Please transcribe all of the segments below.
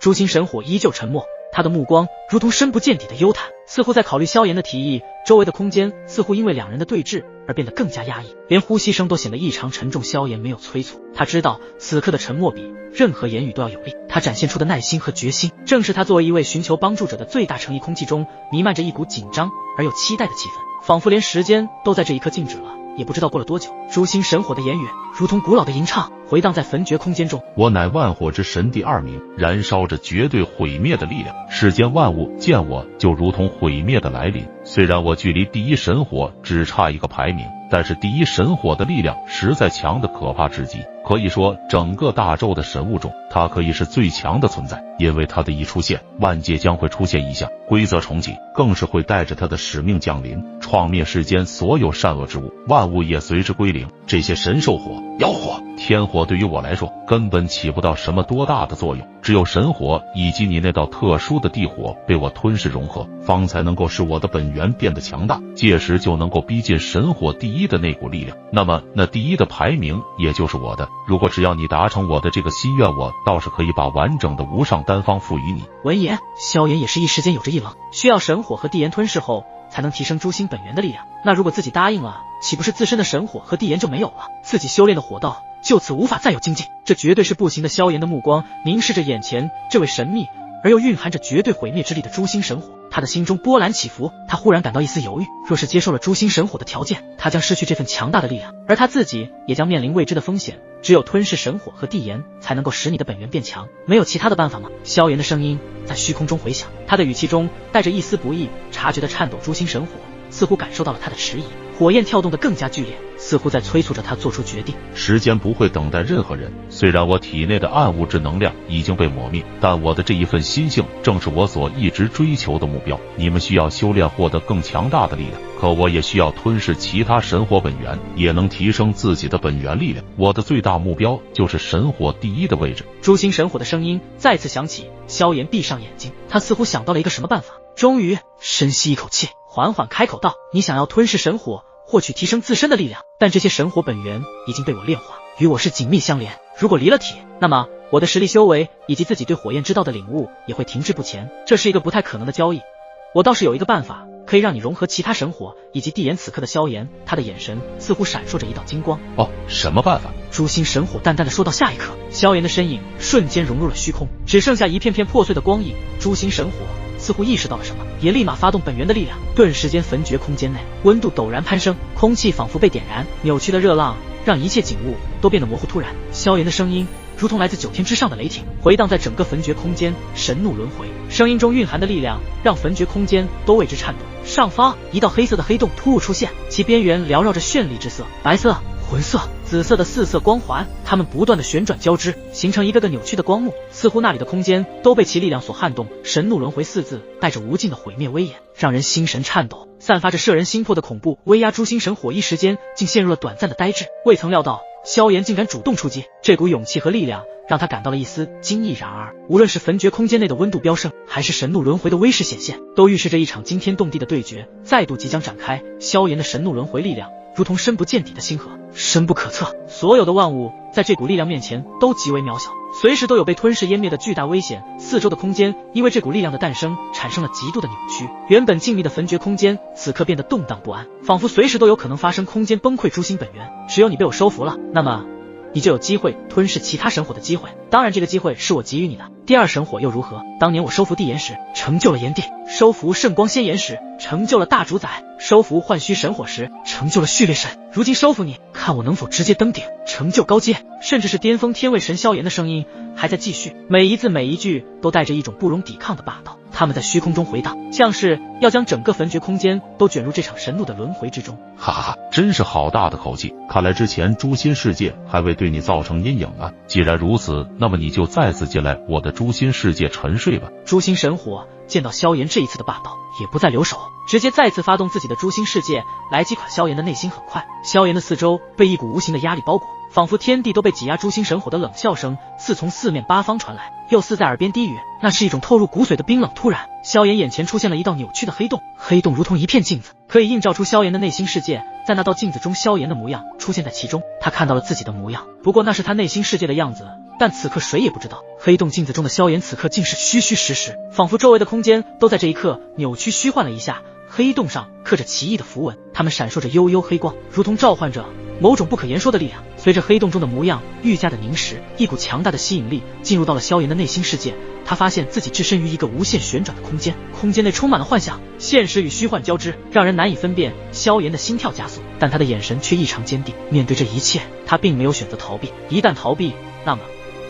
诛心神火依旧沉默，他的目光如同深不见底的幽潭，似乎在考虑萧炎的提议。周围的空间似乎因为两人的对峙而变得更加压抑，连呼吸声都显得异常沉重。萧炎没有催促，他知道此刻的沉默比任何言语都要有力。他展现出的耐心和决心，正是他作为一位寻求帮助者的最大诚意。空气中弥漫着一股紧张而又期待的气氛，仿佛连时间都在这一刻静止了。也不知道过了多久，诛心神火的言语如同古老的吟唱，回荡在焚绝空间中。我乃万火之神第二名，燃烧着绝对毁灭的力量。世间万物见我就如同毁灭的来临。虽然我距离第一神火只差一个排名，但是第一神火的力量实在强的可怕至极。可以说整个大周的神物中，它可以是最强的存在，因为它的一出现，万界将会出现异象，规则重启，更是会带着它的使命降临，创灭世间所有善恶之物，万物也随之归零。这些神兽火、妖火、天火对于我来说根本起不到什么多大的作用，只有神火以及你那道特殊的地火被我吞噬融合，方才能够使我的本源变得强大，届时就能够逼近神火第一的那股力量，那么那第一的排名也就是我的。如果只要你达成我的这个心愿，我倒是可以把完整的无上丹方赋予你。闻言，萧炎也是一时间有着一愣，需要神火和地炎吞噬后才能提升诛心本源的力量，那如果自己答应了，岂不是自身的神火和地炎就没有了，自己修炼的火道就此无法再有精进？这绝对是不行的。萧炎的目光凝视着眼前这位神秘而又蕴含着绝对毁灭之力的诛心神火，他的心中波澜起伏。他忽然感到一丝犹豫，若是接受了诛心神火的条件，他将失去这份强大的力量，而他自己也将面临未知的风险。只有吞噬神火和地炎才能够使你的本源变强，没有其他的办法吗？萧炎的声音在虚空中回响，他的语气中带着一丝不易察觉的颤抖。诛心神火似乎感受到了他的迟疑，火焰跳动得更加剧烈，似乎在催促着他做出决定。时间不会等待任何人，虽然我体内的暗物质能量已经被抹灭，但我的这一份心性正是我所一直追求的目标。你们需要修炼获得更强大的力量，可我也需要吞噬其他神火本源，也能提升自己的本源力量。我的最大目标就是神火第一的位置。诛心神火的声音再次响起，萧炎闭上眼睛，他似乎想到了一个什么办法，终于深吸一口气，缓缓开口道：你想要吞噬神火，获取提升自身的力量，但这些神火本源已经被我炼化，与我是紧密相连。如果离了体，那么我的实力修为以及自己对火焰之道的领悟也会停滞不前，这是一个不太可能的交易。我倒是有一个办法，可以让你融合其他神火以及地炎。此刻的萧炎，他的眼神似乎闪烁着一道金光。哦，什么办法？诛心神火淡淡的说到。下一刻，萧炎的身影瞬间融入了虚空，只剩下一片片破碎的光影。诛心神火似乎意识到了什么，也立马发动本源的力量，顿时间焚绝空间内温度陡然攀升，空气仿佛被点燃，扭曲的热浪让一切景物都变得模糊。突然，萧炎的声音如同来自9天之上的雷霆，回荡在整个焚绝空间。神怒轮回，声音中蕴含的力量让焚绝空间都为之颤抖。上方一道黑色的黑洞突兀出现，其边缘缭绕着绚丽之色，白色、浑色、紫色的4色光环，它们不断的旋转交织，形成一个个扭曲的光幕，似乎那里的空间都被其力量所撼动。神怒轮回4字带着无尽的毁灭威严，让人心神颤抖，散发着摄人心魄的恐怖威压。诛心神火一时间竟陷入了短暂的呆滞，未曾料到萧炎竟敢主动出击，这股勇气和力量让他感到了一丝惊异。然而无论是焚绝空间内的温度飙升，还是神怒轮回的威势显现，都预示着一场惊天动地的对决再度即将展开。萧炎的神怒轮回力量如同深不见底的星河，深不可测，所有的万物在这股力量面前都极为渺小，随时都有被吞噬湮灭的巨大危险。四周的空间因为这股力量的诞生产生了极度的扭曲，原本静谧的焚绝空间此刻变得动荡不安，仿佛随时都有可能发生空间崩溃。诛心本源，只有你被我收服了，那么你就有机会吞噬其他神火的机会，当然这个机会是我给予你的。第二神火又如何？当年我收服地炎时成就了炎帝，收服圣光仙炎时成就了大主宰，收服幻虚神火时成就了序列神，如今收服你，看我能否直接登顶，成就高阶，甚至是巅峰。天位神萧炎的声音还在继续，每一字每一句都带着一种不容抵抗的霸道，他们在虚空中回荡，像是要将整个焚绝空间都卷入这场神怒的轮回之中。哈哈哈，真是好大的口气，看来之前诛心世界还未对你造成阴影啊。既然如此，那么你就再次进来我的诛心世界沉睡吧。诛心神火见到萧炎这一次的霸道，也不再留手，直接再次发动自己的诛心世界来击垮萧炎的内心。很快，萧炎的四周被一股无形的压力包裹，仿佛天地都被挤压。诛心神火的冷笑声似从四面八方传来，又似在耳边低语，那是一种透入骨髓的冰冷。突然，萧炎眼前出现了一道扭曲的黑洞，黑洞如同一片镜子，可以映照出萧炎的内心世界。在那道镜子中，萧炎的模样出现在其中，他看到了自己的模样，不过那是他内心世界的样子，但此刻谁也不知道，黑洞镜子中的萧炎此刻竟是虚虚实实，仿佛周围的空间都在这一刻扭曲虚幻了一下。黑洞上刻着奇异的符文，它们闪烁着幽幽黑光，如同召唤着某种不可言说的力量。随着黑洞中的模样愈加的凝实，一股强大的吸引力进入到了萧炎的内心世界。他发现自己置身于一个无限旋转的空间，空间内充满了幻象，现实与虚幻交织，让人难以分辨。萧炎的心跳加速，但他的眼神却异常坚定。面对这一切，他并没有选择逃避，一旦逃避，那么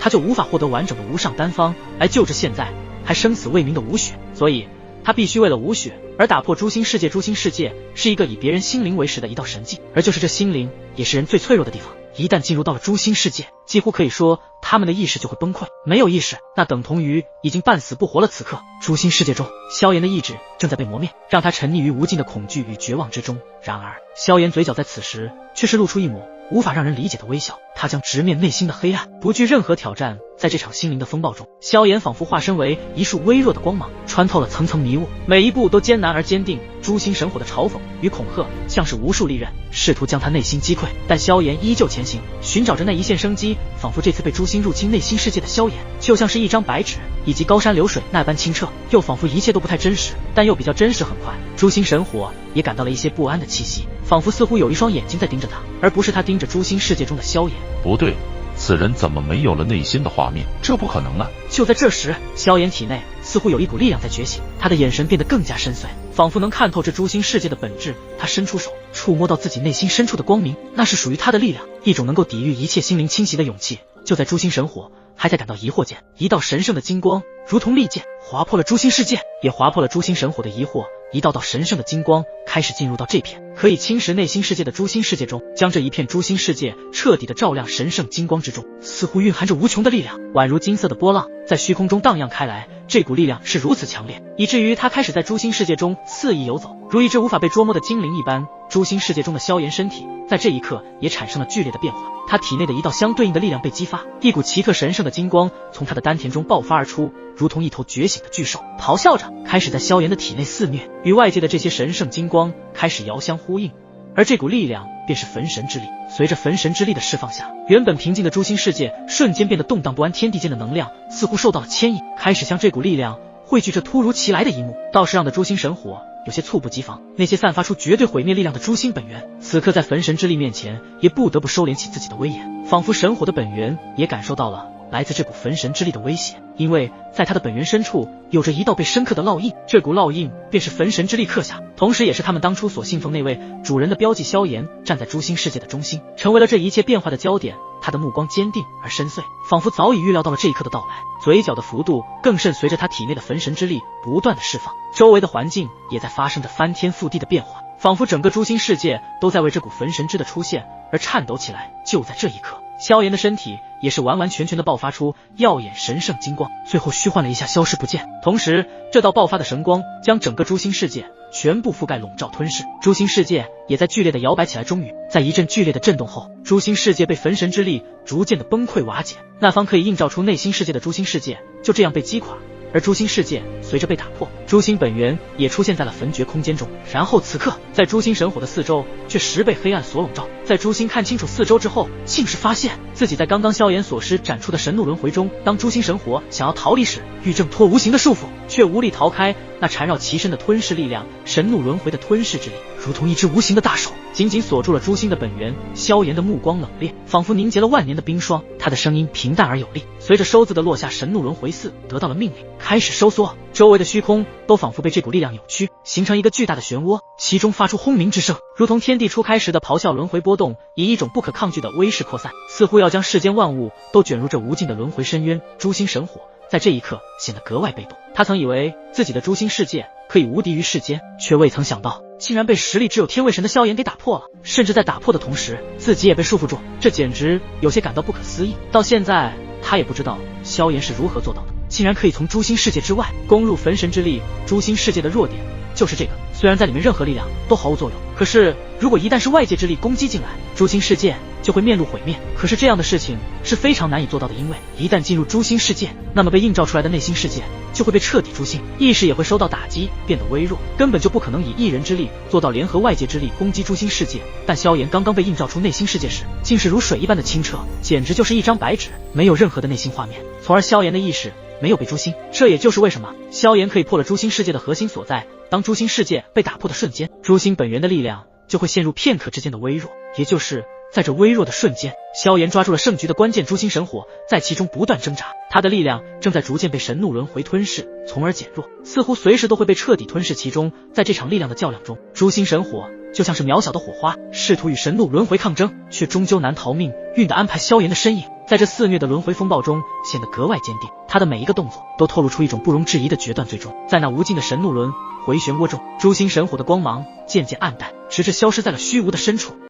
他就无法获得完整的无上丹方来救治现在还生死未明的吴雪，所以他必须为了吴雪而打破诛心世界。诛心世界是一个以别人心灵为食的一道神迹，而就是这心灵也是人最脆弱的地方。一旦进入到了诛心世界，几乎可以说他们的意识就会崩溃，没有意识那等同于已经半死不活了。此刻诛心世界中，萧炎的意志正在被磨灭，让他沉溺于无尽的恐惧与绝望之中。然而萧炎嘴角在此时却是露出一抹无法让人理解的微笑，他将直面内心的黑暗，不惧任何挑战。在这场心灵的风暴中，萧炎仿佛化身为一束微弱的光芒，穿透了层层迷雾，每一步都艰难而坚定。诛心神火的嘲讽与恐吓像是无数利刃，试图将他内心击溃，但萧炎依旧前行，寻找着那一线生机。仿佛这次被诛心入侵内心世界的萧炎，就像是一张白纸以及高山流水那般清澈，又仿佛一切都不太真实，但又比较真实。很快，诛心神火也感到了一些不安的气息，仿佛似乎有一双眼睛在盯着他，而不是他盯着诛心世界中的萧炎。不对，此人怎么没有了内心的画面？这不可能啊！就在这时，萧炎体内似乎有一股力量在觉醒，他的眼神变得更加深邃，仿佛能看透这诛心世界的本质。他伸出手，触摸到自己内心深处的光明，那是属于他的力量，一种能够抵御一切心灵侵袭的勇气。就在诛心神火还在感到疑惑间，一道神圣的金光如同利剑划破了诛心世界，也划破了诛心神火的疑惑。一道道神圣的金光开始进入到这片可以侵蚀内心世界的诛心世界中，将这一片诛心世界彻底的照亮。神圣金光之中似乎蕴含着无穷的力量，宛如金色的波浪在虚空中荡漾开来。这股力量是如此强烈，以至于他开始在诛心世界中肆意游走，如一只无法被捉摸的精灵一般。诛心世界中的萧炎身体在这一刻也产生了剧烈的变化，他体内的一道相对应的力量被激发，一股奇特神圣的金光从他的丹田中爆发而出，如同一头觉醒的巨兽，咆哮着开始在萧炎的体内肆虐，与外界的这些神圣金光开始遥相呼应。而这股力量便是焚神之力。随着焚神之力的释放下，原本平静的诛心世界瞬间变得动荡不安，天地间的能量似乎受到了牵引，开始向这股力量汇聚。这突如其来的一幕倒是让的诛心神火有些猝不及防，那些散发出绝对毁灭力量的诛心本源，此刻在焚神之力面前也不得不收敛起自己的威严，仿佛神火的本源也感受到了来自这股焚神之力的威胁，因为在他的本源深处有着一道被深刻的烙印，这股烙印便是焚神之力刻下，同时也是他们当初所信奉那位主人的标记。萧炎站在诛心世界的中心，成为了这一切变化的焦点，他的目光坚定而深邃，仿佛早已预料到了这一刻的到来，嘴角的幅度更甚。随着他体内的焚神之力不断的释放，周围的环境也在发生着翻天覆地的变化，仿佛整个诛心世界都在为这股焚神之的出现而颤抖起来。就在这一刻，萧炎的身体也是完完全全的爆发出耀眼神圣金光，最后虚幻了一下消失不见。同时这道爆发的神光将整个诛心世界全部覆盖笼罩吞噬，诛心世界也在剧烈的摇摆起来。终于在一阵剧烈的震动后，诛心世界被焚神之力逐渐的崩溃瓦解，那方可以映照出内心世界的诛心世界就这样被击垮，而诛心世界随着被打破，诛心本源也出现在了焚绝空间中。然后此刻在诛心神火的四周却10被黑暗所笼罩，在诛心看清楚四周之后，竟是发现自己在刚刚萧炎所施展出的神怒轮回中，当诛心神火想要逃离时，欲挣脱无形的束缚，却无力逃开那缠绕其身的吞噬力量。神怒轮回的吞噬之力如同一只无形的大手，紧紧锁住了诛心的本源。萧炎的目光冷冽，仿佛凝结了万年的冰霜，他的声音平淡而有力。随着收字的落下，神怒轮回4得到了命令，开始收缩，周围的虚空都仿佛被这股力量扭曲，形成一个巨大的漩涡，其中发出轰鸣之声，如同天地初开时的咆哮。轮回波动以一种不可抗拒的威势扩散，似乎要将世间万物都卷入这无尽的轮回深渊。诛心神火在这一刻显得格外被动，他曾以为自己的诛心世界可以无敌于世间，却未曾想到竟然被实力只有天位神的萧炎给打破了，甚至在打破的同时自己也被束缚住，这简直有些感到不可思议。到现在他也不知道萧炎是如何做到的，竟然可以从诛心世界之外攻入焚神之力。诛心世界的弱点就是这个。虽然在里面任何力量都毫无作用，可是如果一旦是外界之力攻击进来，诛心世界就会面露毁灭。可是这样的事情是非常难以做到的，因为一旦进入诛心世界，那么被映照出来的内心世界就会被彻底诛心，意识也会受到打击，变得微弱，根本就不可能以一人之力做到联合外界之力攻击诛心世界。但萧炎刚刚被映照出内心世界时，竟是如水一般的清澈，简直就是一张白纸，没有任何的内心画面，从而萧炎的意识没有被诛心。这也就是为什么萧炎可以破了诛心世界的核心所在。当诛心世界被打破的瞬间，诛心本源的力量就会陷入片刻之间的微弱，也就是在这微弱的瞬间，萧炎抓住了胜局的关键诛心神火，在其中不断挣扎，他的力量正在逐渐被神怒轮回吞噬，从而减弱，似乎随时都会被彻底吞噬其中。在这场力量的较量中，诛心神火就像是渺小的火花，试图与神怒轮回抗争，却终究难逃命运的安排。萧炎的身影在这肆虐的轮回风暴中显得格外坚定，他的每一个动作都透露出一种不容置疑的决断。最终，在那无尽的神怒轮回漩涡中，诛心神火的光芒渐渐暗淡，直至消失在了虚无的深处。